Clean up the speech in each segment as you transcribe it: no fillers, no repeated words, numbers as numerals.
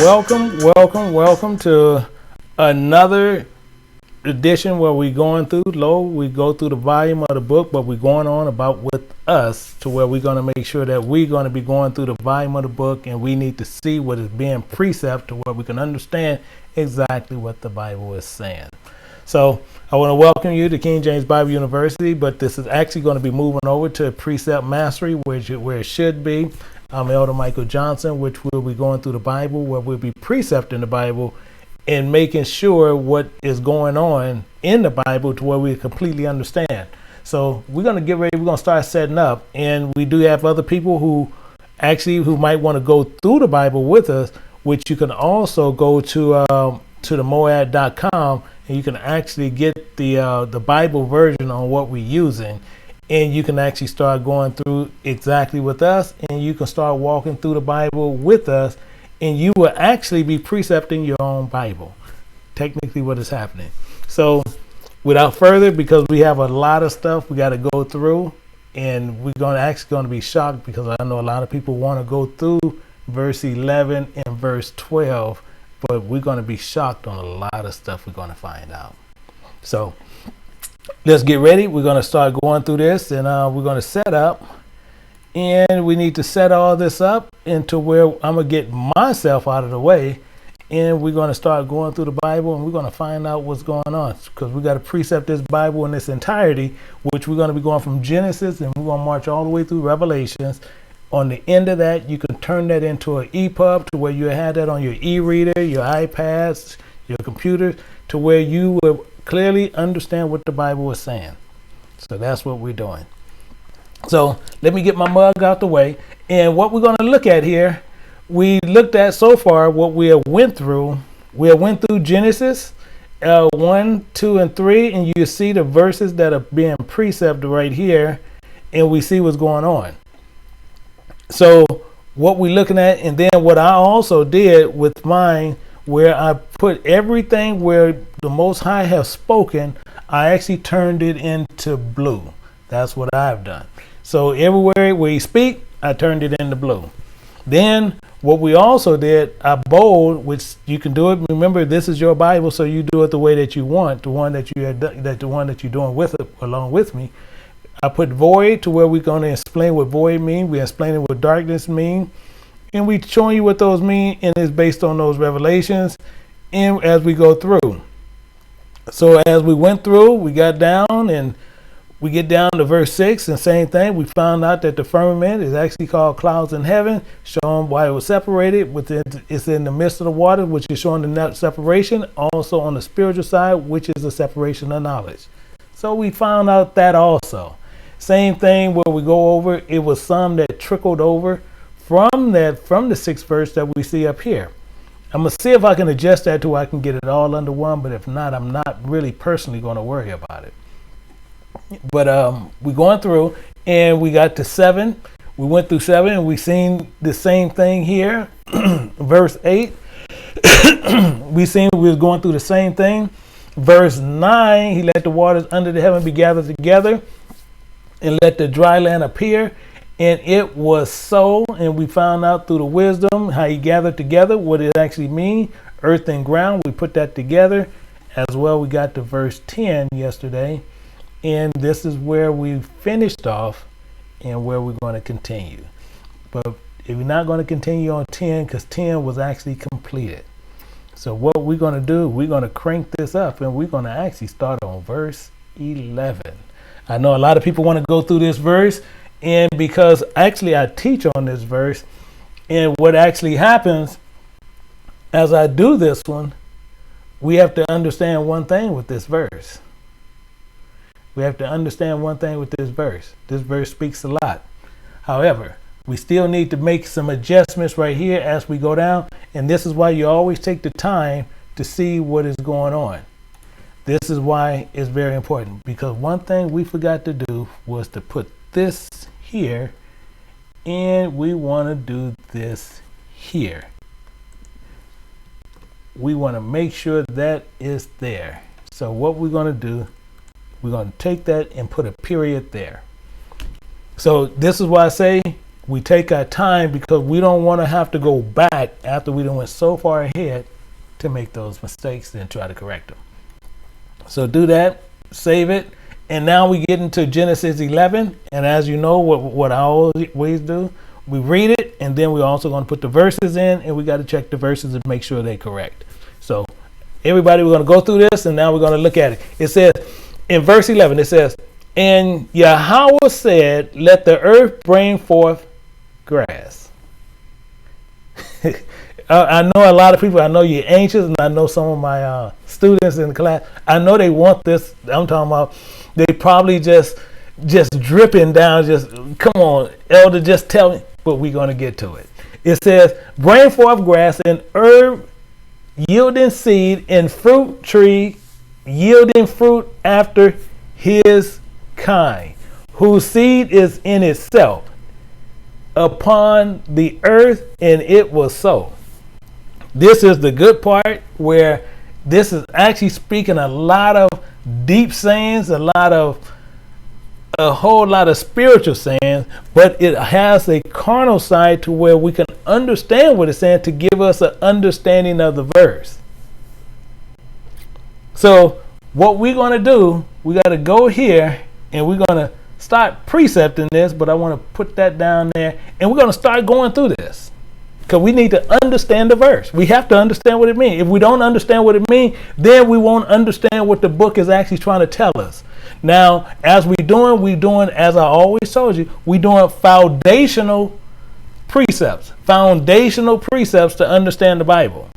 welcome to another edition where we go through the volume of the book, but we're going on about with us to where we're going to make sure that we're going to be going through the volume of the book, and we need to see what is being precept to where we can understand exactly what the Bible is saying. So I want to welcome you to King James Bible University, but this is actually going to be moving over to Precept Mastery, where it should be. I'm Elder Michael Johnson, which will be going through the Bible, where we'll be precepting the Bible and making sure what is going on in the Bible to where we completely understand. So we're going to get ready. We're going to start setting up, and we do have other people who might want to go through the Bible with us, which you can also go to the moad.com, and you can actually get the Bible version on what we're using. And you can actually start going through exactly with us, and you can start walking through the Bible with us, and you will actually be precepting your own Bible. Technically what is happening. So without further, because we have a lot of stuff we got to go through, and we're going to be shocked, because I know a lot of people want to go through verse 11 and verse 12, but we're going to be shocked on a lot of stuff we're going to find out. So let's get ready. We're going to start going through this, and we're going to set up, and we need to set all this up into where I'm going to get myself out of the way, and we're going to start going through the Bible, and we're going to find out what's going on, because we got to precept this Bible in its entirety, which we're going to be going from Genesis, and we're going to march all the way through Revelations. On the end of that, you can turn that into an EPUB to where you have that on your e-reader, your iPads, your computer, to where you will clearly understand what the Bible is saying. So that's what we're doing. So let me get my mug out the way. And what we're going to look at here, we looked at so far what we have went through. We have went through Genesis 1, 2, and 3, and you see the verses that are being precepted right here, and we see what's going on. So what we're looking at, and then what I also did with mine, where I put everything where the Most High has spoken, I actually turned it into blue. That's what I've done. So everywhere where he speak, I turned it into blue. Then what we also did, I bold, which you can do it. Remember, this is your Bible, so you do it the way that you want, the one that you're doing with it along with me. I put void to where we're going to explain what void means. We're explaining what darkness means. And we're showing you what those mean, and it's based on those revelations and as we go through. So as we went through, we got down, and we get down to verse 6, and same thing. We found out that the firmament is actually called clouds in heaven, showing why it was separated. It's in the midst of the water, which is showing the net separation. Also on the spiritual side, which is the separation of knowledge. So we found out that also. Same thing where we go over, it was some that trickled over from the 6th verse that we see up here. I'm going to see if I can adjust that to where I can get it all under one, but if not, I'm not really personally going to worry about it. But we're going through, and we got to 7. We went through 7, and we seen the same thing here. Verse 8, we seen we was going through the same thing. Verse 9, he let the waters under the heaven be gathered together, and let the dry land appear. And it was so, and we found out through the wisdom how he gathered together what it actually means. Earth and ground, we put that together. As well, we got to verse 10 yesterday. And this is where we finished off and where we're going to continue. But if we're not going to continue on 10, because 10 was actually completed. So what we're going to do, we're going to crank this up, and we're going to actually start on verse 11. I know a lot of people want to go through this verse, and because actually I teach on this verse, and what actually happens as I do this one, we have to understand one thing with this verse. We have to understand one thing with this verse. This verse speaks a lot. However, we still need to make some adjustments right here as we go down, and this is why you always take the time to see what is going on. This is why it's very important, because one thing we forgot to do was to put this here, and we want to do this here. We want to make sure that is there. So what we're going to do, we're going to take that and put a period there. So this is why I say we take our time because we don't want to have to go back after we done went so far ahead to make those mistakes and try to correct them. So do that, save it, and now we get into Genesis 11. And as you know, what I always do, we read it, and then we're also going to put the verses in, and we got to check the verses and make sure they're correct. So everybody, we're going to go through this, and now we're going to look at it. It says, in verse 11, it says, and Yahweh said, let the earth bring forth grass. I know a lot of people, I know you're anxious, and I know some of my students in the class, I know they want this. I'm talking about, they probably just dripping down, just, come on, elder, just tell me. But we're going to get to it. It says, bring forth grass and herb yielding seed and fruit tree yielding fruit after his kind, whose seed is in itself upon the earth, and it was so. This is the good part, where this is actually speaking a lot of deep sayings, a whole lot of spiritual sayings, but it has a carnal side to where we can understand what it's saying to give us an understanding of the verse. So what we're going to do, we got to go here and we're going to start precepting this, but I want to put that down there, and we're going to start going through this because we need to understand the verse. We have to understand what it means. If we don't understand what it means, then we won't understand what the book is actually trying to tell us. Now, as we're doing, as I always told you, we're doing foundational precepts to understand the Bible.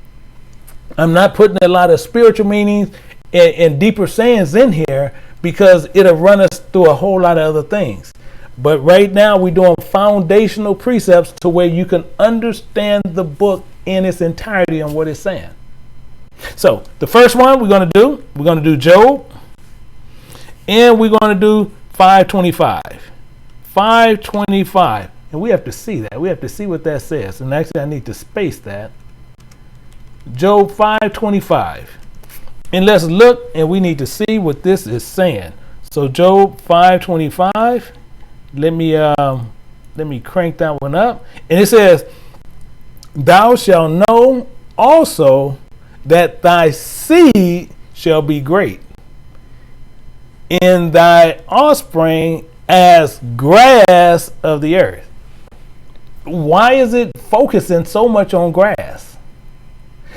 I'm not putting a lot of spiritual meanings and deeper sayings in here because it'll run us through a whole lot of other things. But right now we're doing foundational precepts to where you can understand the book in its entirety and what it's saying. So the first one we're going to do Job, and we're going to do 525. 525. And we have to see that. We have to see what that says. And actually I need to space that. Job 525. And let's look, and we need to see what this is saying. So Job 525. Let me crank that one up. And it says, thou shalt know also that thy seed shall be great, in thy offspring as grass of the earth. Why is it focusing so much on grass?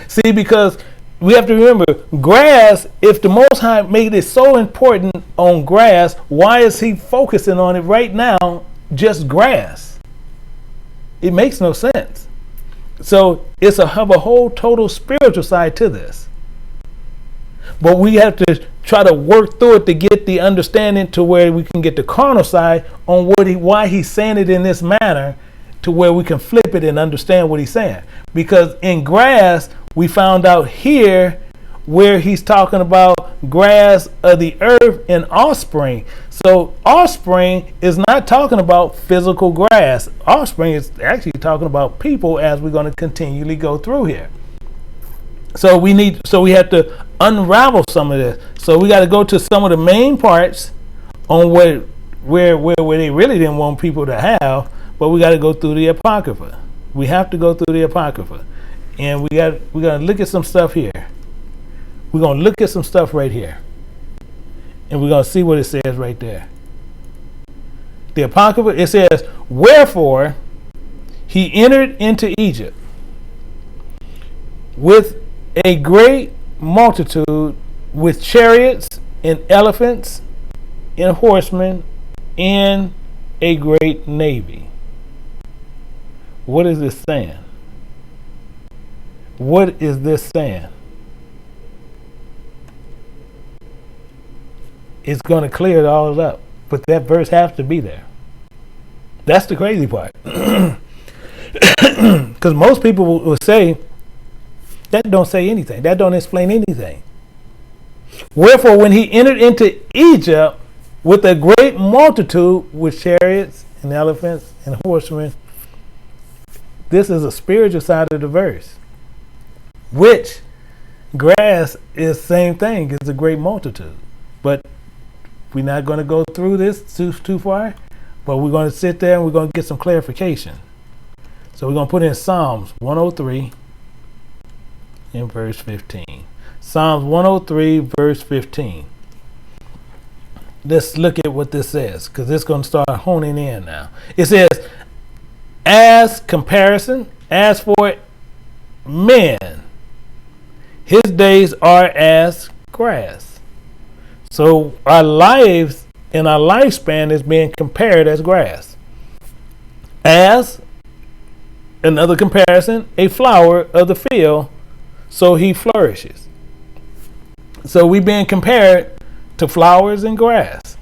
See, because we have to remember, grass, if the Most High made it so important on grass, why is he focusing on it right now, just grass? It makes no sense. So it's have a whole total spiritual side to this. But we have to try to work through it to get the understanding to where we can get the carnal side on why he's saying it in this manner, to where we can flip it and understand what he's saying. Because in grass, we found out here where he's talking about grass of the earth and offspring. So offspring is not talking about physical grass. Offspring is actually talking about people, as we're going to continually go through here. So we have to unravel some of this. So we got to go to some of the main parts on where they really didn't want people to have, but we got to go through the Apocrypha. We have to go through the Apocrypha. And we're going to look at some stuff here. We're going to look at some stuff right here. And we're going to see what it says right there. The Apocrypha, it says, wherefore he entered into Egypt with a great multitude, with chariots and elephants and horsemen and a great navy. What is this saying? What is this saying? It's going to clear it all up, but that verse has to be there. That's the crazy part. Because most people will say, that don't say anything. That don't explain anything. Wherefore, when he entered into Egypt with a great multitude, with chariots and elephants and horsemen, this is a spiritual side of the verse. Which grass is the same thing, it's a great multitude. But we're not going to go through this too far. But we're going to sit there and we're going to get some clarification. So we're going to put in Psalms 103 in verse 15. Psalms 103 verse 15. Let's look at what this says, because it's going to start honing in now. It says, as comparison, as for men, his days are as grass. So our lives and our lifespan is being compared as grass. As another comparison, a flower of the field, so he flourishes. So we being compared to flowers and grass.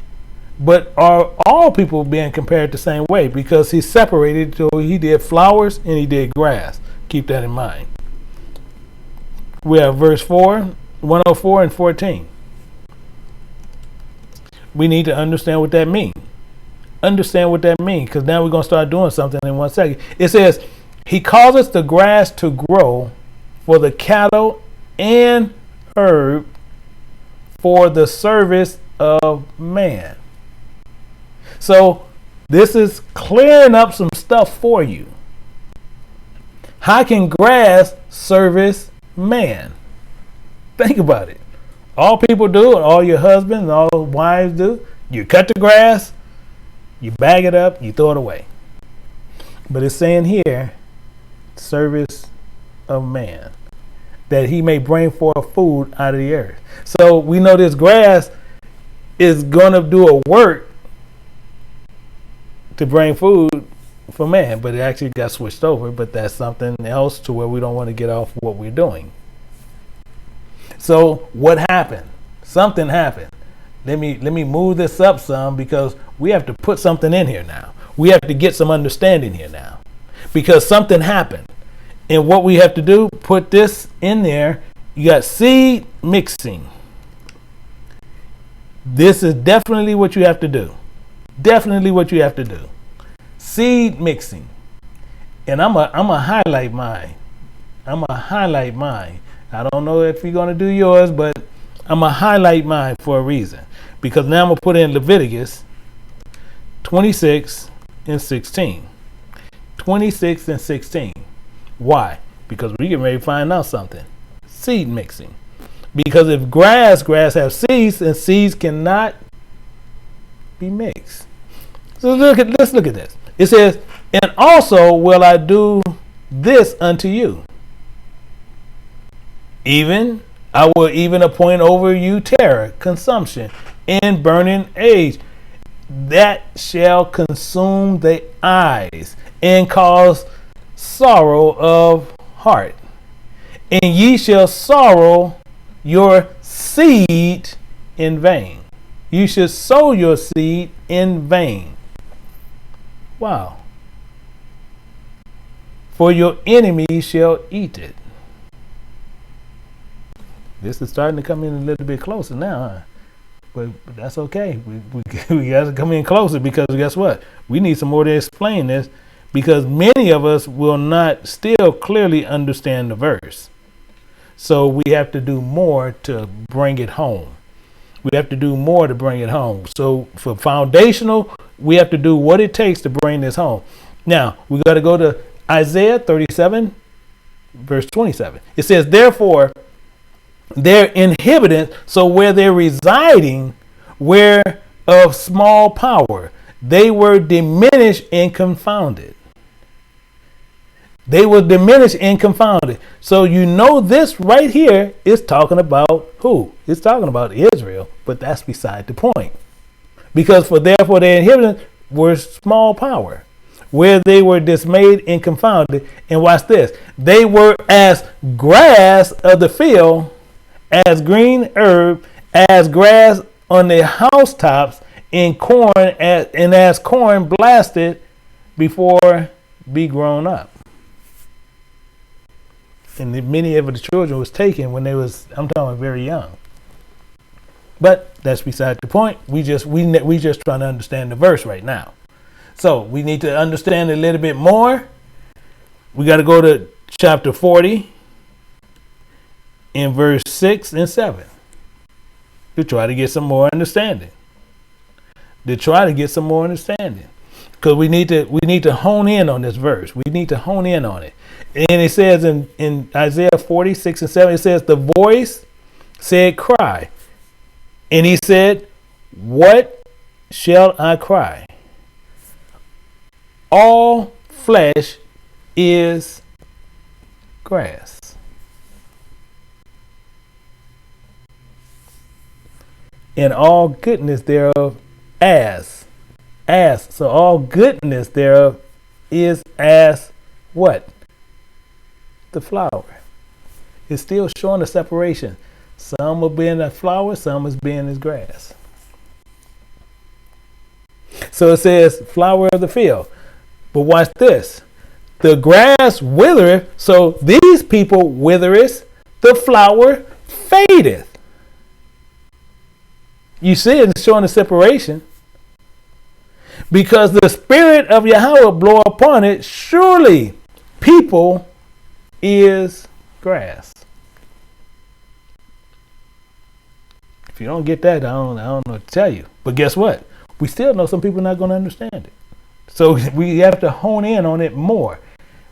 But are all people being compared the same way? Because he separated, so he did flowers and he did grass. Keep that in mind. We have verse 4, 104 and 14. We need to understand what that means. Understand what that means, because now we're going to start doing something in 1 second. It says, he causes the grass to grow for the cattle and herb for the service of man. So this is clearing up some stuff for you. How can grass service man? Think about it. All people do, and all your husbands and all wives do, you cut the grass, you bag it up, you throw it away. But it's saying here, service of man, that he may bring forth food out of the earth. So we know this grass is going to do a work to bring food for man, but it actually got switched over. But that's something else to where we don't want to get off what we're doing. So what happened? Something happened. Let me move this up some, because we have to put something in here now. We have to get some understanding here now, because something happened. And what we have to do, put this in there. You got seed mixing. This is definitely what you have to do. Definitely what you have to do. Seed mixing. And I'm a highlight mine. I'm a highlight mine. I don't know if you're going to do yours, but I'm going to highlight mine for a reason. Because now I'm going to put in Leviticus 26 and 16. 26 and 16. Why? Because we get ready to find out something. Seed mixing. Because if grass have seeds, and seeds cannot be mixed. So let's look at this. It says, and also will I do this unto you. Even I will even appoint over you terror, consumption, and burning age, that shall consume the eyes and cause sorrow of heart. And ye shall sorrow your seed in vain. You should sow your seed in vain. Wow. For your enemies shall eat it. This is starting to come in a little bit closer now, huh? But that's okay. We got to come in closer, because guess what? We need some more to explain this, because many of us will not still clearly understand the verse. So we have to do more to bring it home. We have to do more to bring it home. So for foundational, we have to do what it takes to bring this home. Now, we got to go to Isaiah 37, verse 27. It says, therefore, their inhabitants, so where they're residing, were of small power. They were diminished and confounded. They were diminished and confounded. So you know this right here is talking about who? It's talking about Israel, but that's beside the point. Because therefore their inhabitants were small power, where they were dismayed and confounded. And watch this. They were as grass of the field, as green herb, as grass on the housetops, and corn as corn blasted before be grown up. And many of the children was taken when they was, I'm talking very young. But that's beside the point. We just trying to understand the verse right now. So we need to understand a little bit more. We got to go to chapter 40 in verse 6 and 7 to try to get some more understanding. because we need to hone in on this verse. We need to hone in on it. And it says in Isaiah 46 and 7, it says, the voice said, cry. And he said, what shall I cry? All flesh is grass. And all goodness thereof as. So all goodness thereof is as what? The flower. It's still showing the separation. Some will be in the flower, some is being as grass. So it says flower of the field. But watch this. The grass withereth, so these people withereth, the flower fadeth. You see it, it's showing the separation. Because the spirit of Yahweh blow upon it, surely people is grass. If you don't get that, I don't know what to tell you. But guess what? We still know some people are not going to understand it. So we have to hone in on it more.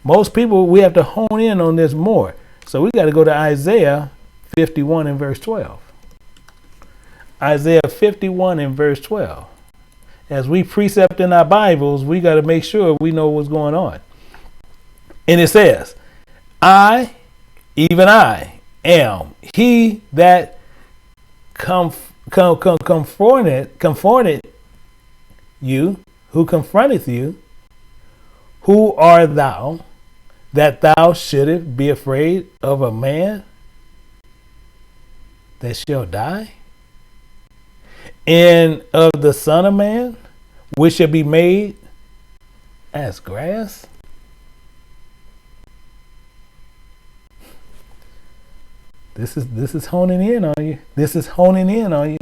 Most people, we have to hone in on this more. So we got to go to Isaiah 51 and verse 12. Isaiah 51 and verse 12. As we precept in our Bibles, we got to make sure we know what's going on. And it says, I, even I, am he that confronted you, who confronteth you. Who art thou, that thou shouldest be afraid of a man that shall die? And of the Son of Man, which shall be made as grass? This is honing in on you. This is honing in on you.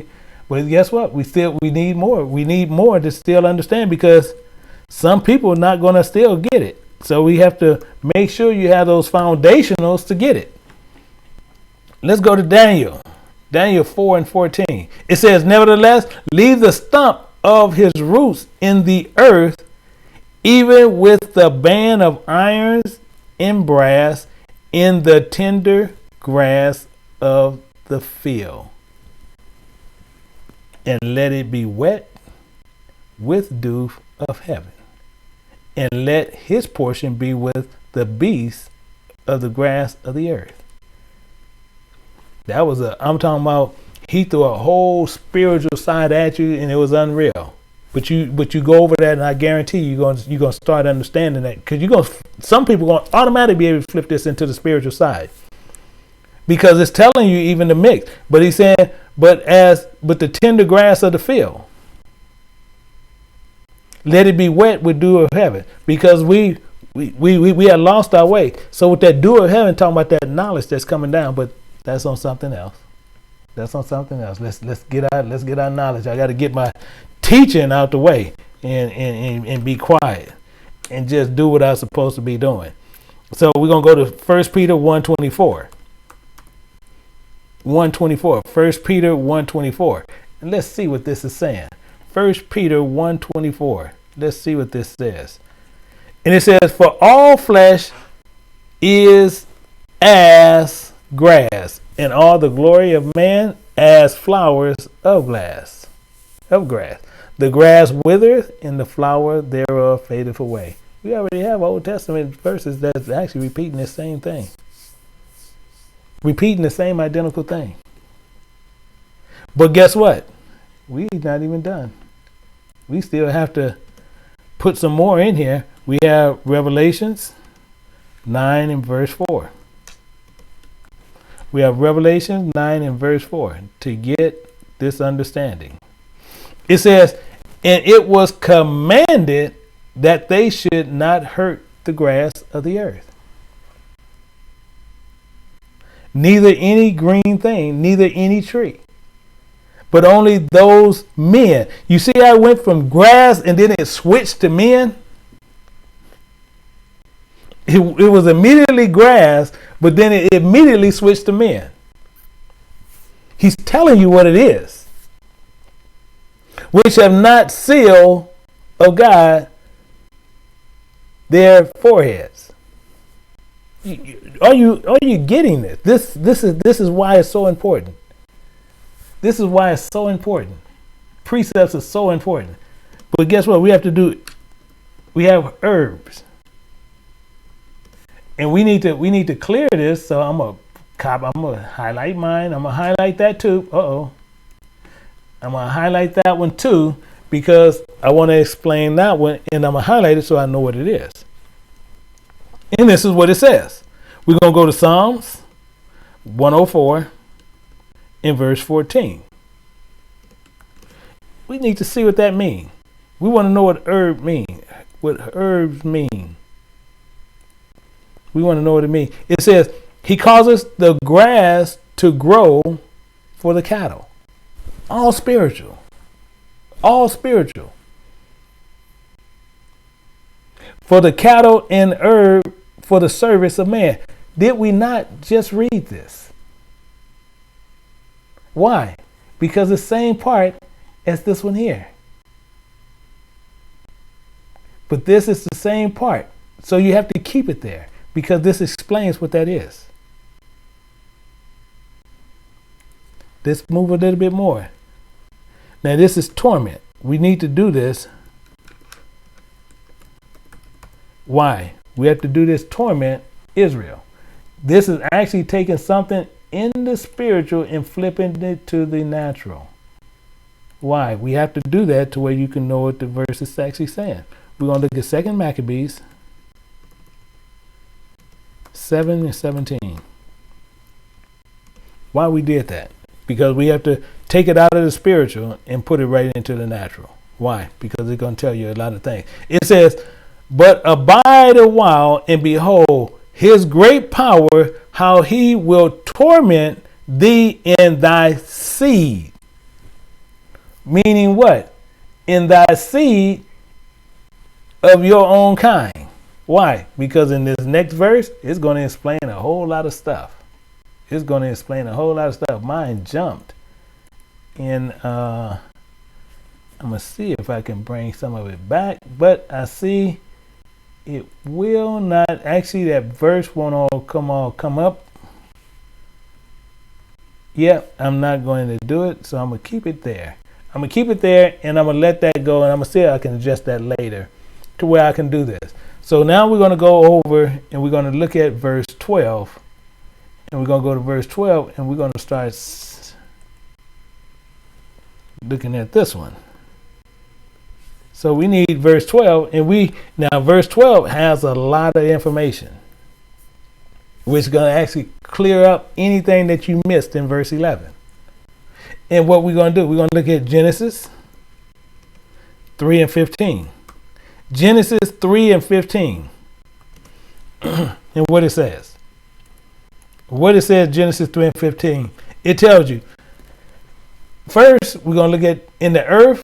But guess what? We need more. We need more to still understand, because some people are not going to still get it. So we have to make sure you have those foundationals to get it. Let's go to Daniel. Daniel 4 and 14. It says, nevertheless, leave the stump of his roots in the earth, even with the band of irons and brass in the tender grass of the field. And let it be wet with dew of heaven. And let his portion be with the beasts of the grass of the earth. I'm talking about, he threw a whole spiritual side at you, and it was unreal. But you go over that, and I guarantee you're gonna start understanding that, because some people are gonna automatically be able to flip this into the spiritual side, because it's telling you even the mix. But he's saying, but the tender grass of the field, let it be wet with dew of heaven, because we had lost our way. So with that dew of heaven, talking about that knowledge that's coming down, but that's on something else. Let's get our knowledge. I got to get my teaching out the way and be quiet and just do what I'm supposed to be doing. So we're gonna go to 1 Peter 1:24. 1:24. 1 Peter 1:24. And let's see what this is saying. 1 Peter 1:24. Let's see what this says. And it says, for all flesh is as grass, and all the glory of man as flowers of grass. The grass withereth, and the flower thereof fadeth away. We already have Old Testament verses that's actually repeating the same thing. Repeating the same identical thing. But guess what? We're not even done. We still have to put some more in here. We have Revelations 9 and verse 4. We have Revelation 9 and verse 4 to get this understanding. It says, and it was commanded that they should not hurt the grass of the earth, neither any green thing, neither any tree, but only those men. You see how it went from grass and then it switched to men? It was immediately grass, but then it immediately switched to men. He's telling you what it is. Which have not seal of God, their foreheads. Are you getting this? This is why it's so important. This is why it's so important. Precepts are so important. But guess what? We have to do. We have herbs, and we need to clear this. So I'm gonna highlight mine. I'm gonna highlight that too. I'm gonna highlight that one too because I want to explain that one, and I'm gonna highlight it so I know what it is. And this is what it says. We're going to go to Psalms 104 in verse 14. We need to see what that means. We want to know what herb means. What herbs mean. We want to know what it means. It says, he causes the grass to grow for the cattle. All spiritual. All spiritual. For the cattle and herb for the service of man. Did we not just read this? Why? Because the same part as this one here. But this is the same part. So you have to keep it there because this explains what that is. Let's move a little bit more. Now this is torment. We need to do this. Why? We have to do this torment Israel. This is actually taking something in the spiritual and flipping it to the natural. Why? We have to do that to where you can know what the verse is actually saying. We're going to look at 2 Maccabees 7 and 17. Why we did that? Because we have to take it out of the spiritual and put it right into the natural. Why? Because it's going to tell you a lot of things. It says, but abide a while and behold his great power, how he will torment thee in thy seed. Meaning what? In thy seed of your own kind. Why? Because in this next verse, it's going to explain a whole lot of stuff. It's going to explain a whole lot of stuff. Mine jumped. And I'm going to see if I can bring some of it back. But I see it will not. Actually, that verse won't all come up. Yep, I'm not going to do it. So I'm going to keep it there. I'm going to keep it there and I'm going to let that go. And I'm going to see if I can adjust that later to where I can do this. So now we're going to go over and we're going to look at verse 12. And we're going to go to verse 12 and we're going to start looking at this one. So we need verse 12 and now verse 12 has a lot of information, which is going to actually clear up anything that you missed in verse 11. And what we're going to do, we're going to look at Genesis 3 and 15. Genesis 3 and 15. And what it says. What it says, Genesis 3 and 15. It tells you, first, we're going to look at in the earth,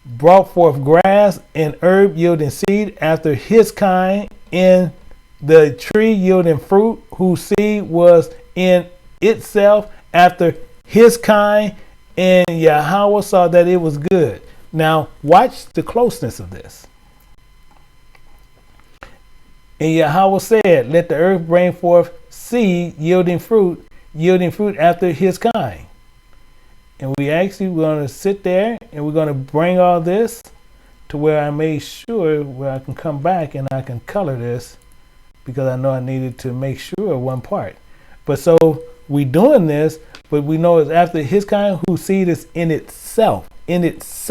brought forth grass and herb yielding seed after his kind, in the tree yielding fruit, whose seed was in itself after his kind, and Yahweh saw that it was good. Now, watch the closeness of this. And Yahweh said, let the earth bring forth seed yielding fruit after his kind. And we actually going to sit there and we're going to bring all this to where I made sure where I can come back and I can color this because I know I needed to make sure one part. But so we doing this, but we know it's after his kind, whose seed is in itself. It's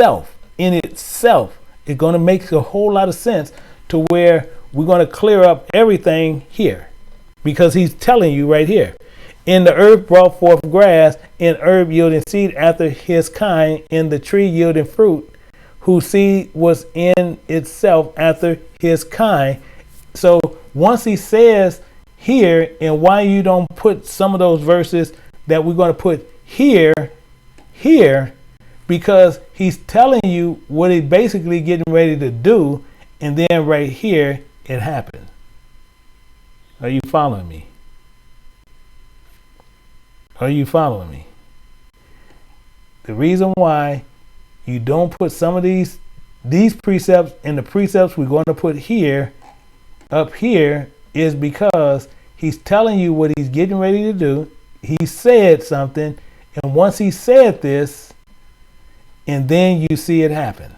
going to make a whole lot of sense to where we're going to clear up everything here because he's telling you right here. In the earth brought forth grass and herb yielding seed after his kind, in the tree yielding fruit, whose seed was in itself after his kind. So once he says here, and why you don't put some of those verses that we're going to put here, because he's telling you what he's basically getting ready to do, and then right here it happened. Are you following me? Are you following me? The reason why you don't put some of these precepts in the precepts we're going to put here up here is because he's telling you what he's getting ready to do. He said something, and once he said this, and then you see it happen.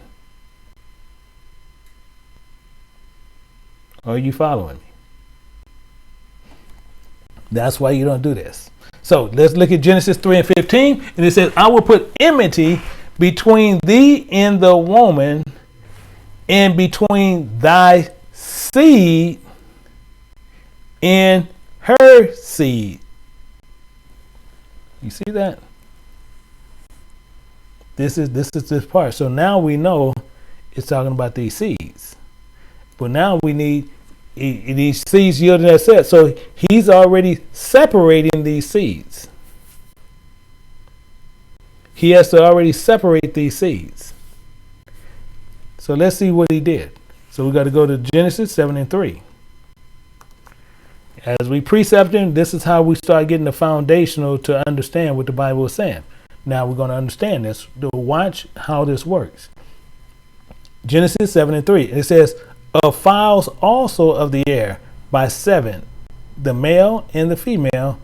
Are you following me? That's why you don't do this. So let's look at Genesis 3 and 15. And it says, I will put enmity between thee and the woman, and between thy seed and her seed. You see that? This is this part. So now we know it's talking about these seeds. But now we need these seeds yielding that set. So he's already separating these seeds. He has to already separate these seeds. So let's see what he did. So we got to go to Genesis 7 and 3. As we precept him, this is how we start getting the foundational to understand what the Bible is saying. Now we're going to understand this. Watch how this works. Genesis 7 and 3. It says, of fowls also of the air by 7, the male and the female,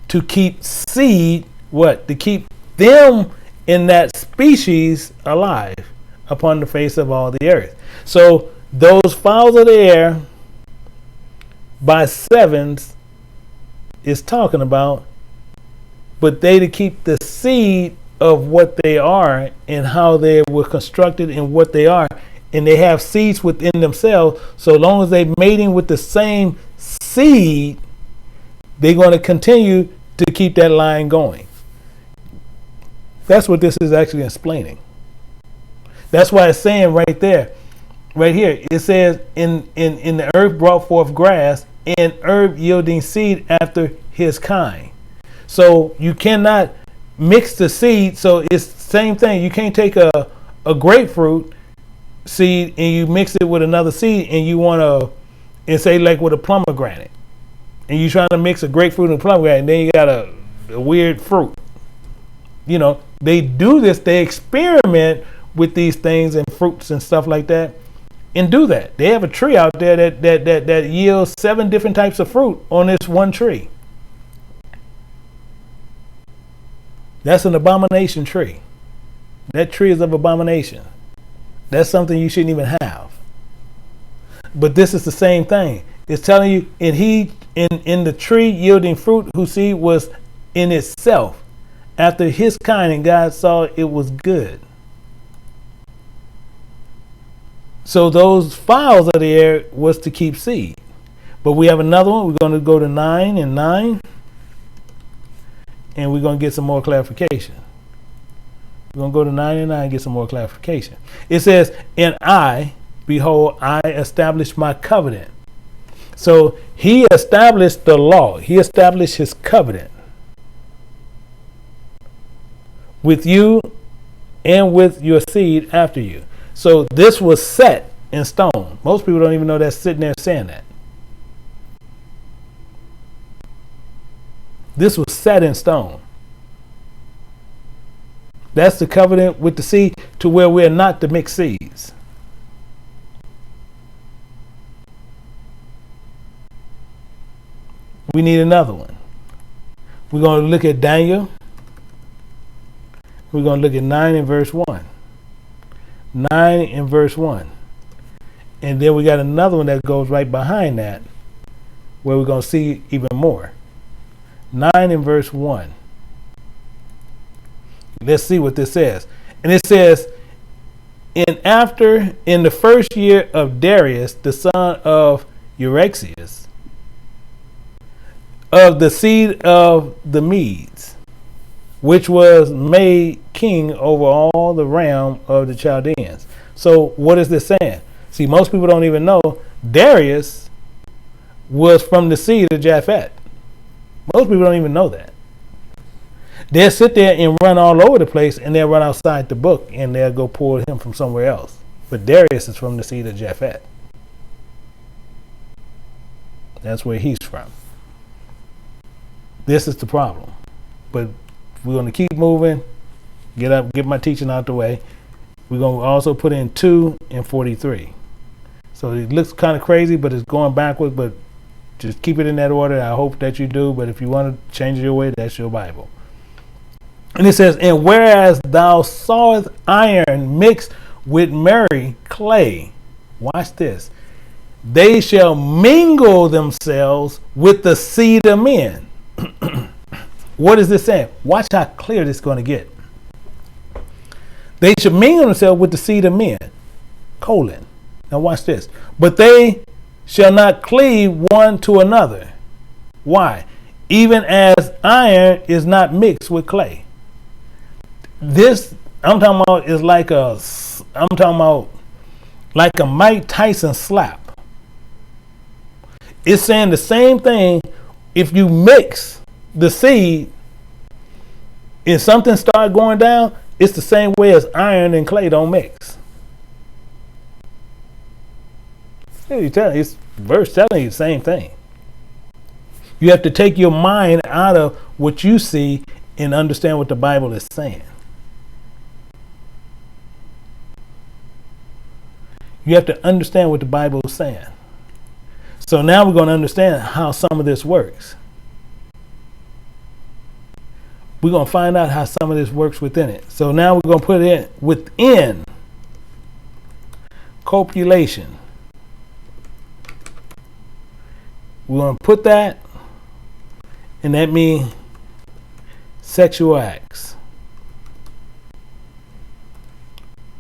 to keep seed, what? To keep them in that species alive upon the face of all the earth. So those fowls of the air by 7s is talking about, but they to keep the seed of what they are and how they were constructed and what they are. And they have seeds within themselves. So long as they're mating with the same seed, they're going to continue to keep that line going. That's what this is actually explaining. That's why it's saying right there, right here, it says, in the earth brought forth grass, and herb yielding seed after his kind. So you cannot mix the seed. So it's the same thing. You can't take a grapefruit seed and you mix it with another seed, and you want to, and say like with a pomegranate, and you trying to mix a grapefruit and a pomegranate, and then you got a weird fruit. You know, they do this. They experiment with these things and fruits and stuff like that, and do that. They have a tree out there that yields 7 different types of fruit on this one tree. That's an abomination tree. That tree is of abomination. That's something you shouldn't even have. But this is the same thing. It's telling you, and he in the tree yielding fruit, whose seed was in itself after his kind, and God saw it was good. So those fowls of the air was to keep seed. But we have another one. We're going to go to 9 and 9. And we're going to get some more clarification. We're going to go to 9 and 9 and get some more clarification. It says, and I, behold, I established my covenant. So he established the law. He established his covenant with you and with your seed after you. So this was set in stone. Most people don't even know that's sitting there saying that. This was set in stone. That's the covenant with the seed, to where we're not to mix seeds. We need another one. We're going to look at Daniel. We're going to look at 9 and verse 1. 9 and verse 1. And then we got another one that goes right behind that, where we're going to see even more. 9 and verse 1. Let's see what this says. And it says, in the first year of Darius, the son of Eurexius, of the seed of the Medes, which was made king over all the realm of the Chaldeans. So what is this saying? See, most people don't even know Darius was from the seed of Japhet. Most people don't even know that. They'll sit there and run all over the place, and they'll run outside the book, and they'll go pull him from somewhere else. But Darius is from the seed of Japhet. That's where he's from. This is the problem. But we're going to keep moving. Get my teaching out the way. We're going to also put in 2 and 43. So it looks kind of crazy, but it's going backwards. But just keep it in that order. I hope that you do. But if you want to change it your way, that's your Bible. And it says, and whereas thou sawest iron mixed with merry clay, watch this, they shall mingle themselves with the seed of men. What is this saying? Watch how clear this is going to get. They shall mingle themselves with the seed of men. Colon. Now watch this. But they shall not cleave one to another. Why? Even as iron is not mixed with clay. This I'm talking about is like a Mike Tyson slap. It's saying the same thing. If you mix the seed and something start going down, it's the same way as iron and clay don't mix. It's verse telling you the same thing. You have to take your mind out of what you see and understand what the Bible is saying. You have to understand what the Bible is saying. So now we're going to understand how some of this works. We're going to find out how some of this works within it. So now we're going to put it within copulation. We're going to put that, and that means sexual acts.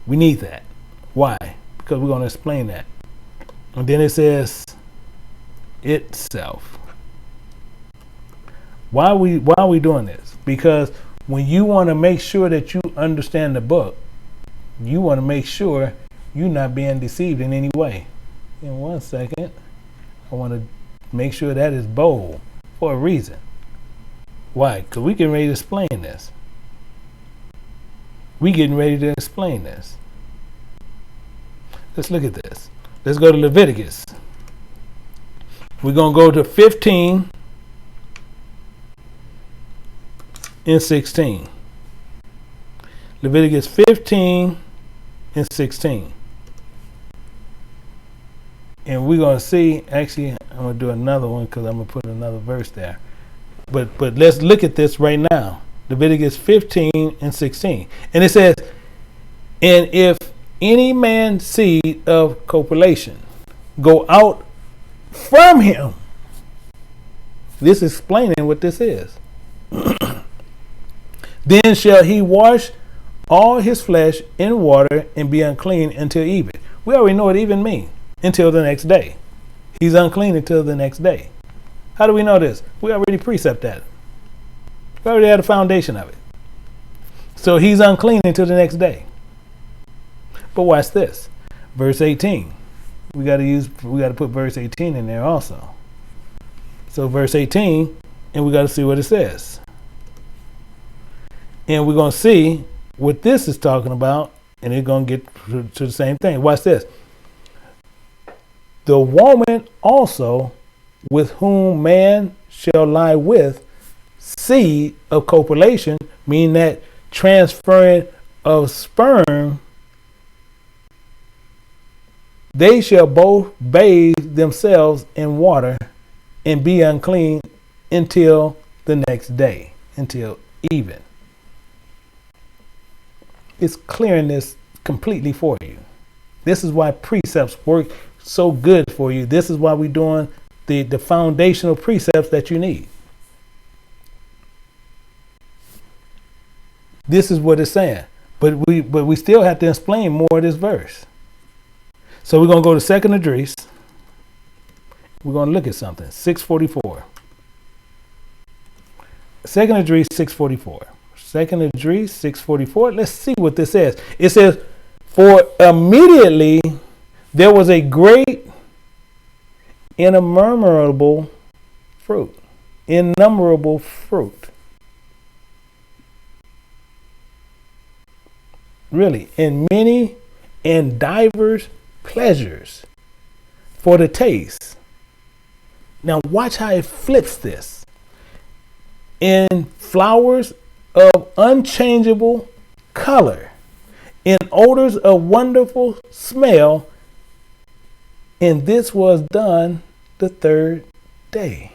We need that. Why? Because we're going to explain that. And then it says itself. Why are we doing this? Because when you want to make sure that you understand the book, you want to make sure you're not being deceived in any way. In 1 second, I want to make sure that is bold for a reason. Why? Because we getting ready to explain this. We getting ready to explain this. Let's look at this. Let's go to Leviticus. We're going to go to 15 and 16. Leviticus 15 and 16. And we're going to see, actually, I'm going to do another one because I'm going to put another verse there. But let's look at this right now. Leviticus 15 and 16. And it says, and if any man's seed of copulation go out from him. This is explaining what this is. Then shall he wash all his flesh in water and be unclean until even. We already know what even means. Until the next day. He's unclean until the next day. How do we know this? We already precept that. We already had a foundation of it. So he's unclean until the next day. But watch this. Verse 18. We got to put verse 18 in there also. So verse 18, and we got to see what it says. And we're going to see what this is talking about, and it's going to get to the same thing. Watch this. The woman also with whom man shall lie with, seed of copulation, meaning that transferring of sperm, they shall both bathe themselves in water and be unclean until the next day, until even. It's clearing this completely for you. This is why precepts work so good for you. This is why we're doing the foundational precepts that you need. This is what it's saying. But we still have to explain more of this verse. So we're going to go to 2nd Idris. We're going to look at something. 644. 2nd Idris 644. 2nd Idris 644. Let's see what this says. It says, for immediately there was a great innumerable fruit. Innumerable fruit. Really, and many and divers pleasures for the taste. Now watch how it flips this. In flowers of unchangeable color, in odors of wonderful smell, And this was done the third day.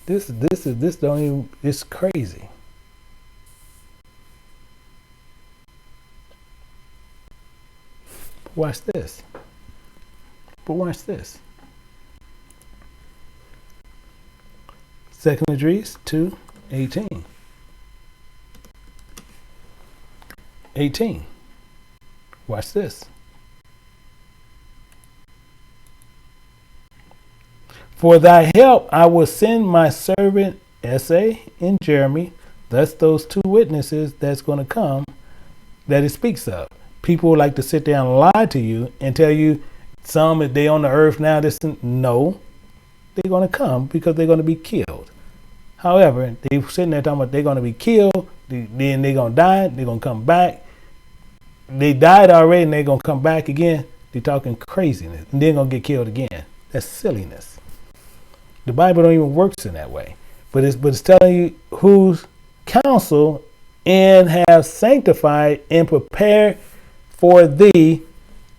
This don't even, it's crazy. Watch this. But watch this. Second Esdras 2:18. 18. Watch this. For thy help I will send my servant Esai and Jeremy. That's those two witnesses that's going to come that it speaks of. People like to sit there and lie to you and tell you some if they on the earth now. No, they're going to come because they're going to be killed. However, they sitting there talking about they're going to be killed, then they're going to die, they're going to come back. They died already and they're going to come back again. They're talking craziness and they're going to get killed again. That's silliness. The Bible don't even works in that way. But it's telling you whose counsel and have sanctified and prepared for thee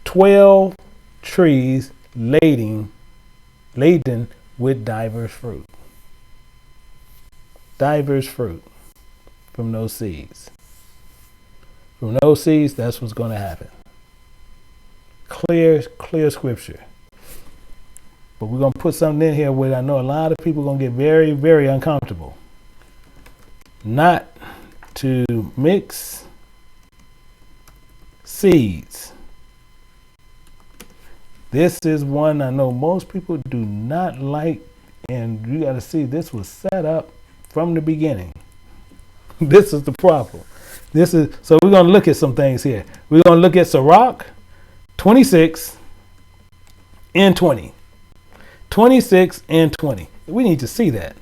12 trees laden with diverse fruit. Diverse fruit from those seeds. From those seeds, that's what's going to happen. Clear scripture. But we're going to put something in here where I know a lot of people are going to get very, very uncomfortable. Not to mix seeds. This is one I know most people do not like, and you got to see this was set up from the beginning. This is the problem. So we're going to look at some things here. We're going to look at Sirach 26 and 20. 26 and 20. We need to see that.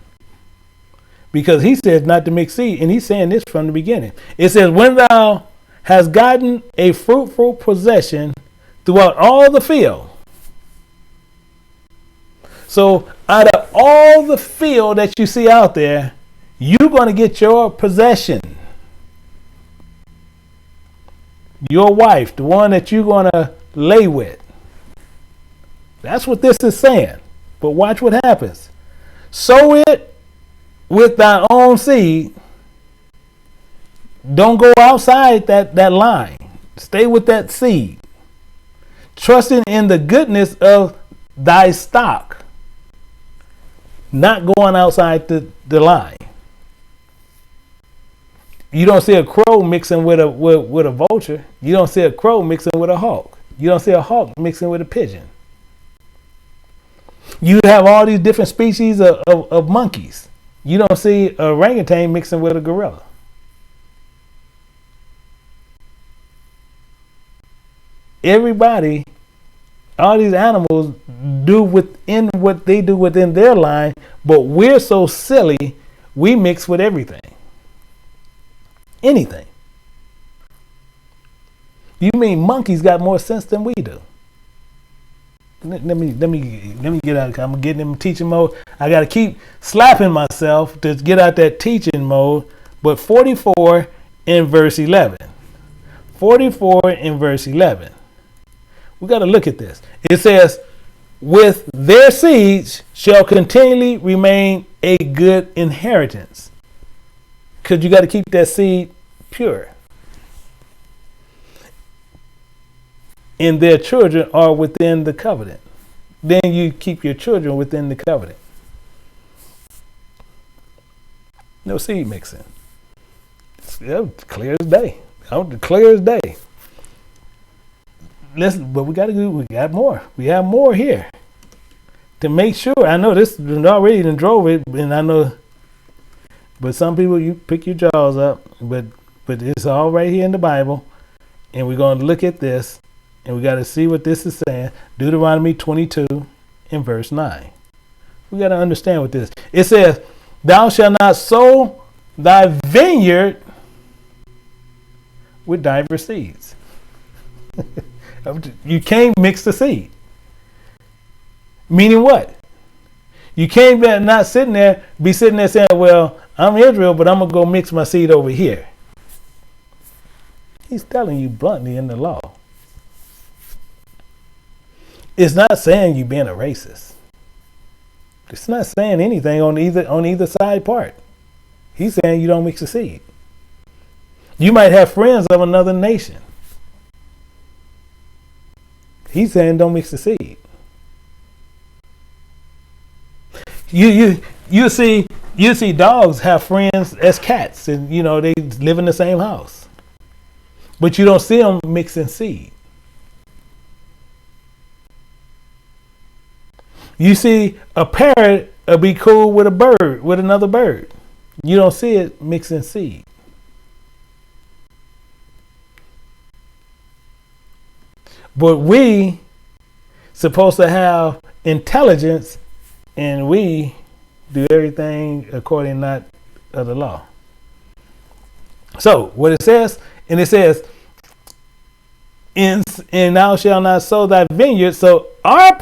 Because he says not to mix seed, and he's saying this from the beginning. It says, when thou hast gotten a fruitful possession throughout all the field. So out of all the field that you see out there, you're going to get your possession. Your wife, the one that you're going to lay with. That's what this is saying. But watch what happens. Sow it with thy own seed. Don't go outside that line. Stay with that seed. Trusting in the goodness of thy stock. Not going outside the line. You don't see a crow mixing with a vulture. You don't see a crow mixing with a hawk. You don't see a hawk mixing with a pigeon. You have all these different species of monkeys. You don't see a orangutan mixing with a gorilla. Everybody, all these animals do within what they do within their line, but we're so silly, we mix with everything. Anything. You mean monkeys got more sense than we do? Let me get out. I'm getting in teaching mode. I got to keep slapping myself to get out that teaching mode. But 44 in verse 11. 44 in verse 11. We got to look at this. It says, with their seeds shall continually remain a good inheritance. Because you got to keep that seed pure. And their children are within the covenant. Then you keep your children within the covenant. No seed mixing. It's clear as day. Clear as day. Listen, but we got more. We have more here. To make sure, I know this already done drove it, and I know, but some people, you pick your jaws up, but it's all right here in the Bible, and we're going to look at this. And we got to see what this is saying. Deuteronomy 22 in verse 9. We got to understand what this. It says, thou shalt not sow thy vineyard with diverse seeds. You can't mix the seed. Meaning what? You can't be sitting there saying, well, I'm Israel, but I'm going to go mix my seed over here. He's telling you bluntly in the law. It's not saying you being a racist. It's not saying anything on either side part. He's saying you don't mix the seed. You might have friends of another nation. He's saying don't mix the seed. You see dogs have friends as cats, and they live in the same house, but you don't see them mixing seed. You see a parrot be cool with another bird. You don't see it mixing seed. But we supposed to have intelligence, and we do everything according not of the law. So what it says, and thou shalt not sow thy vineyard. So our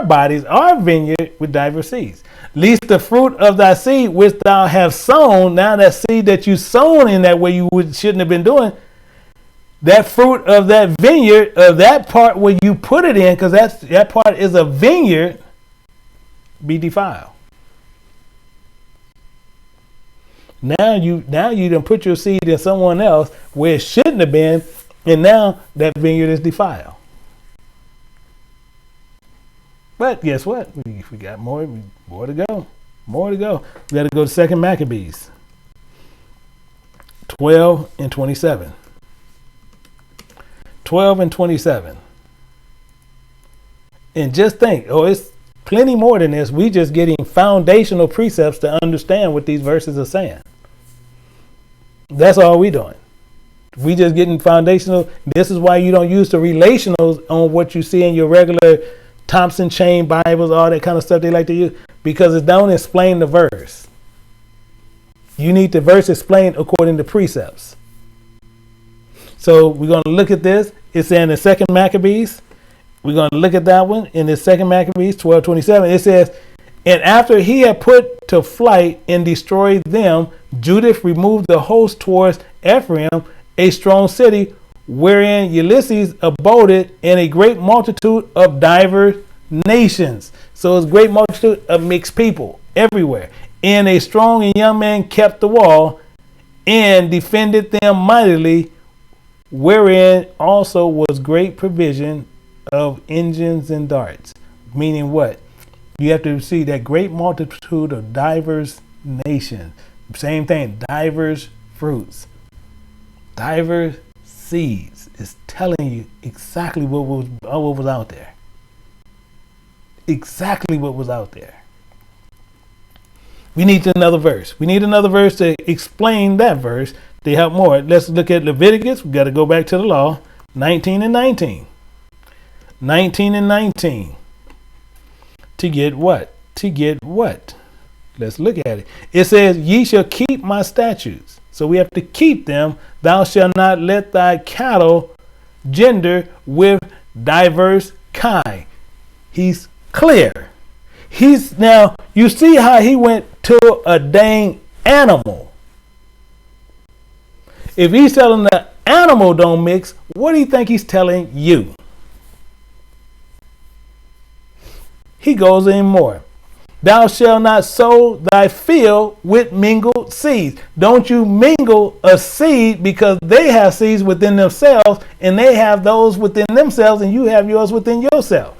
bodies, our vineyard with diverse seeds. Least the fruit of thy seed which thou have sown. Now that seed that you sown in that way you shouldn't have been doing. That fruit of that vineyard, of that part where you put it in, because that part is a vineyard, be defiled. Now you done put your seed in someone else where it shouldn't have been, and now that vineyard is defiled. But guess what? We got more to go. More to go. We got to go to 2 Maccabees 12 and 27. 12 and 27. And just think, it's plenty more than this. We just getting foundational precepts to understand what these verses are saying. That's all we doing. We just getting foundational. This is why you don't use the relationals on what you see in your regular Thompson chain Bibles, all that kind of stuff they like to use, because it don't explain the verse. You need the verse explained according to precepts. So we're going to look at this. It's in the 2 Maccabees. We're going to look at that one in the 2 Maccabees 12:27. It says, and after he had put to flight and destroyed them, Judith removed the host towards Ephraim, a strong city, wherein Ulysses abode, and a great multitude of diverse nations. So it's a great multitude of mixed people everywhere. And a strong and young man kept the wall and defended them mightily, wherein also was great provision of engines and darts. Meaning what? You have to see that great multitude of diverse nations. Same thing, diverse fruits, diverse seeds. Is telling you exactly what was out there. Exactly what was out there. We need another verse. We need another verse to explain that verse to help more. Let's look at Leviticus. We got to go back to the law. 19 and 19. 19 and 19. To get what? To get what? Let's look at it. It says, ye shall keep my statutes. So we have to keep them. Thou shalt not let thy cattle gender with diverse kind. He's clear. Now, you see how he went to a dang animal. If he's telling the animal don't mix, what do you think he's telling you? He goes in more. Thou shalt not sow thy field with mingled seeds. Don't you mingle a seed, because they have seeds within themselves, and they have those within themselves, and you have yours within yourself.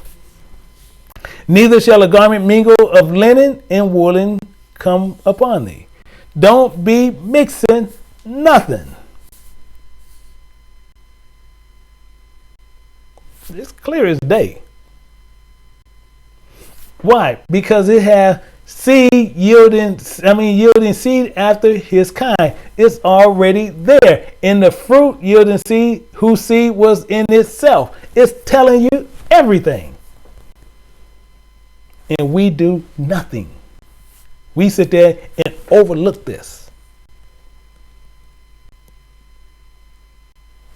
Neither shall a garment mingle of linen and woolen come upon thee. Don't be mixing nothing. It's clear as day. Why? Because it has yielding seed after his kind. It's already there. In the fruit yielding seed, whose seed was in itself. It's telling you everything. And we do nothing. We sit there and overlook this.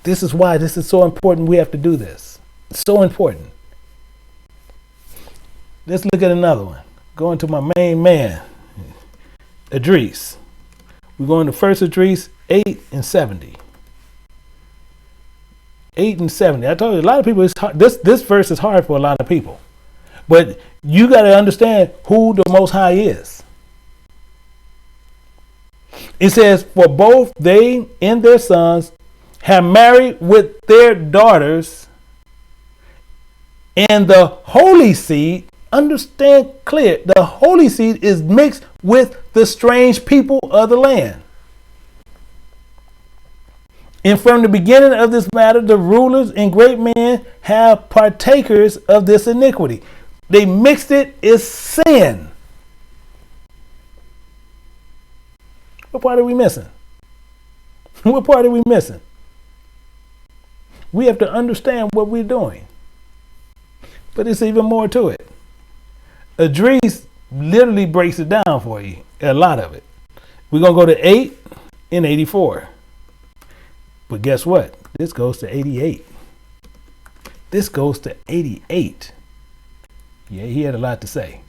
This is why this is so important. We have to do this. It's so important. Let's look at another one. Going to my main man, Idris. We're going to 1 Esdras 8 and 70. 8 and 70. I told you, a lot of people, this verse is hard for a lot of people. But you got to understand who the Most High is. It says, for both they and their sons have married with their daughters, and the holy seed, understand clear, the holy seed is mixed with the strange people of the land. And from the beginning of this matter, the rulers and great men have partakers of this iniquity. They mixed it is sin. What part are we missing? What part are we missing? We have to understand what we're doing. But it's even more to it. Idris literally breaks it down for you, a lot of it. We're going to go to 8 and 84. But guess what? This goes to 88. This goes to 88. Yeah, he had a lot to say.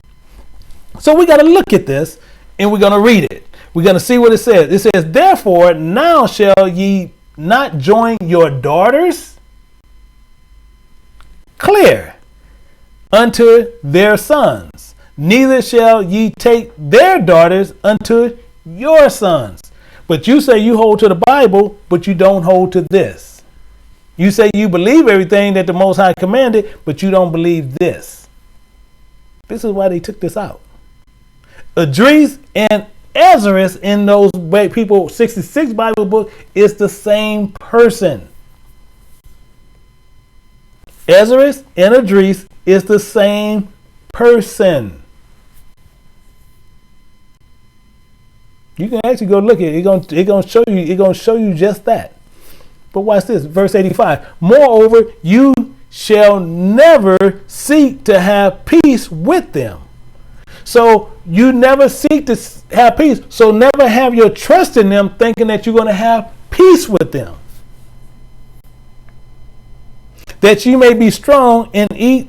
So we got to look at this and we're going to read it. We're going to see what it says. It says, therefore, now shall ye not join your daughters clear unto their sons, neither shall ye take their daughters unto your sons. But you say you hold to the Bible, but you don't hold to this. You say you believe everything that the Most High commanded, but you don't believe this. This is why they took this out. Idris and Ezra in those people 66 Bible book is the same person. Ezra and Idris is the same person. You can actually go look at it. It's gonna show you just that. But watch this, verse 85. Moreover, you shall never seek to have peace with them. So you never seek to have peace. So never have your trust in them thinking that you're going to have peace with them. That ye may be strong and eat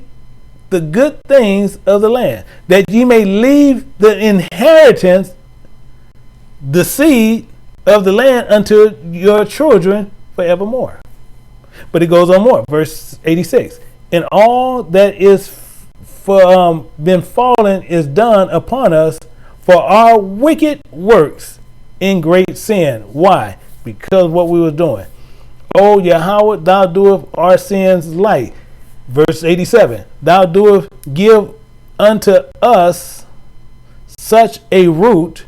the good things of the land. That ye may leave the inheritance, the seed of the land unto your children forevermore. But it goes on more. Verse 86. And all that is been fallen is done upon us for our wicked works in great sin. Why? Because of what we were doing. O Yahweh, thou doest our sins light. Verse 87. Thou doest give unto us such a root,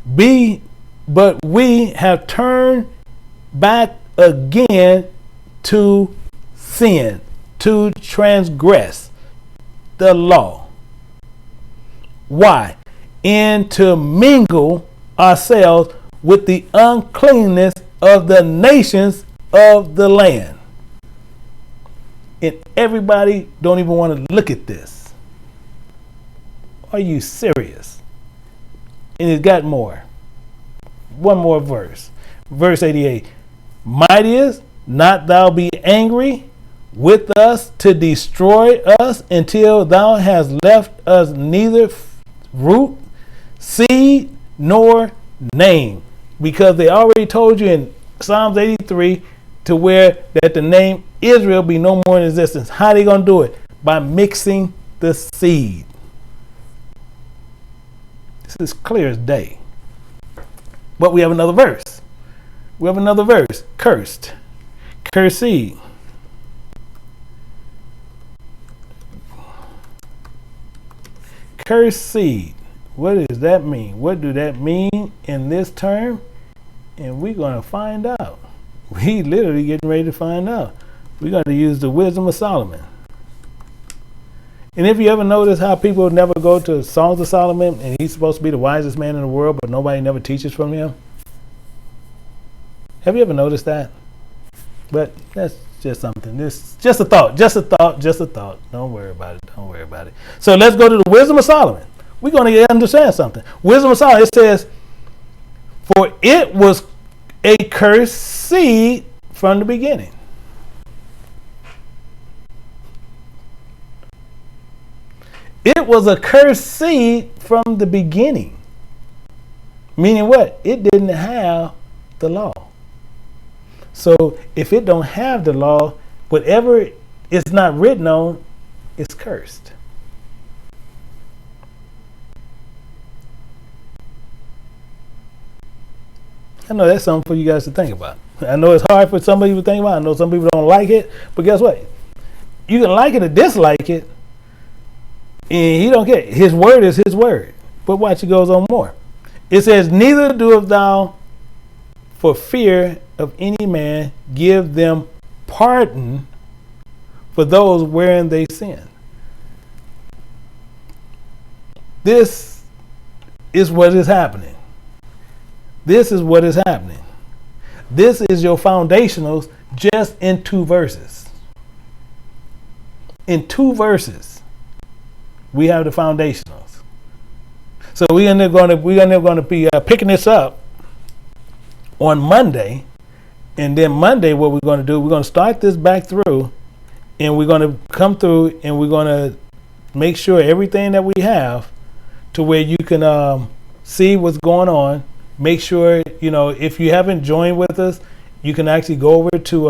but we have turned back again to sin, to transgress the law. Why? And to mingle ourselves with the uncleanness of the nations of the land. And everybody don't even want to look at this. Are you serious? And it got more. One more verse. Verse 88. Mightiest, not thou be angry with us to destroy us until thou hast left us neither root, seed, nor name. Because they already told you in Psalms 83 to where that the name Israel be no more in existence. How are they going to do it? By mixing the seed. This is clear as day. But we have another verse. We have another verse. Cursed. Cursed seed. Cursed seed. What does that mean? What do that mean in this term? And we're going to find out. We literally getting ready to find out. We're going to use the wisdom of Solomon. And if you ever notice how people never go to Songs of Solomon and he's supposed to be the wisest man in the world, but nobody never teaches from him. Have you ever noticed that? But that's just something. This just a thought. Don't worry about it. So let's go to the wisdom of Solomon. We're going to understand something. Wisdom of Solomon, it says, for it was a cursed seed from the beginning. It was a cursed seed from the beginning. Meaning what? It didn't have the law. So if it don't have the law, whatever it's not written on is cursed. I know that's something for you guys to think about. I know it's hard for some people to think about. I know some people don't like it, but guess what? You can like it or dislike it, and he don't care. His word is his word. But watch, it goes on more. It says, neither doest thou for fear of any man give them pardon for those wherein they sin. This is what is happening. This is what is happening. This is your foundationals just in 2 verses. In 2 verses, we have the foundationals. So we're going to be picking this up on Monday, and then Monday, what we're going to do, we're going to start this back through, and we're going to come through, and we're going to make sure everything that we have to where you can see what's going on. Make sure, if you haven't joined with us, you can actually go over to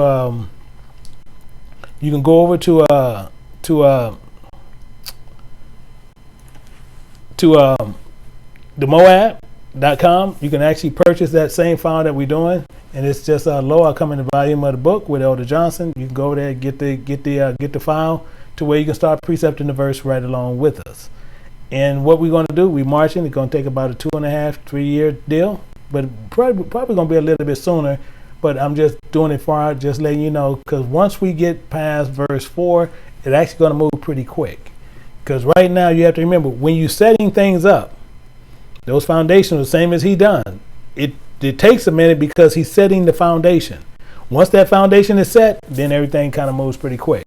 the Moab.com. You can actually purchase that same file that we're doing, and it's just low. I'll come in the volume of the book with Elder Johnson. You can go there, get the file to where you can start precepting the verse right along with us. And what we're going to do, we're marching. It's going to take about a 2.5-3 year deal, but probably going to be a little bit sooner. But I'm just doing it far out, just letting you know, because once we get past verse 4, it's actually going to move pretty quick. Because right now you have to remember, when you're setting things up, those foundations, the same as he done. It takes a minute because he's setting the foundation. Once that foundation is set, then everything kind of moves pretty quick.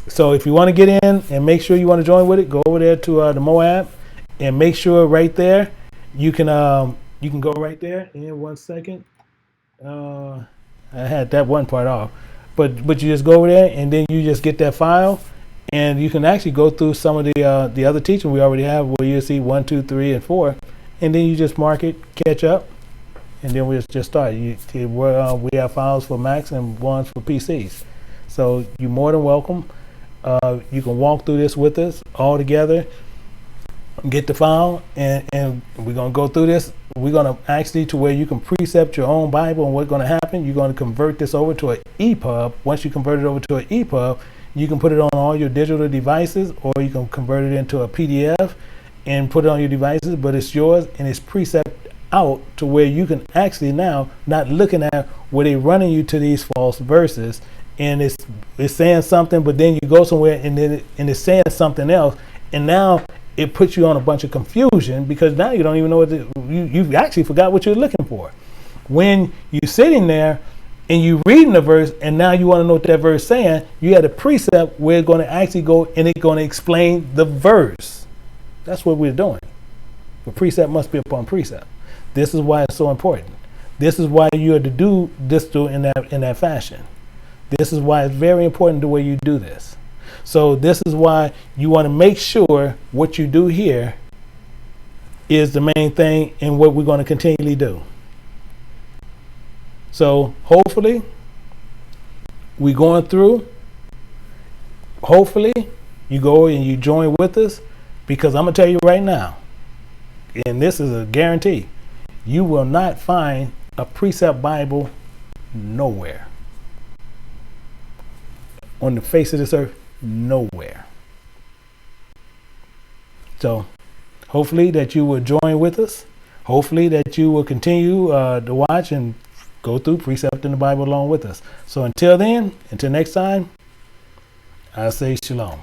So if you want to get in and make sure you want to join with it, go over there to the Moab and make sure right there you can go right there. In 1 second, I had that one part off, but you just go over there and then you just get that file, and you can actually go through some of the other teaching we already have, where you see 1, 2, 3, and 4, and then you just mark it, catch up, and then we'll just start. We have files for Macs and ones for PCs, so you're more than welcome. You can walk through this with us all together, get the file, and we're going to go through this. We're going to actually to where you can precept your own Bible, and what's going to happen, you're going to convert this over to an EPUB. Once you convert it over to an EPUB, you can put it on all your digital devices, or you can convert it into a PDF and put it on your devices, but it's yours and it's precept out to where you can actually now not looking at where they're running you to these false verses, and it's saying something, but then you go somewhere and it's saying something else, and now it puts you on a bunch of confusion, because now you don't even know you've actually forgot what you're looking for. When you're sitting there and you reading the verse, and now you want to know what that verse is saying, you had a precept where it's going to actually go and it's going to explain the verse. That's what we're doing. But precept must be upon precept. This is why it's so important. This is why you are to do this in that fashion. This is why it's very important the way you do this. So this is why you want to make sure what you do here is the main thing and what we're going to continually do. So hopefully we're going through. Hopefully you go and you join with us, because I'm going to tell you right now, and this is a guarantee, you will not find a precept Bible nowhere. On the face of this earth, nowhere. So hopefully that you will join with us. Hopefully that you will continue to watch and go through Precept in the Bible along with us. So until then, until next time, I say shalom.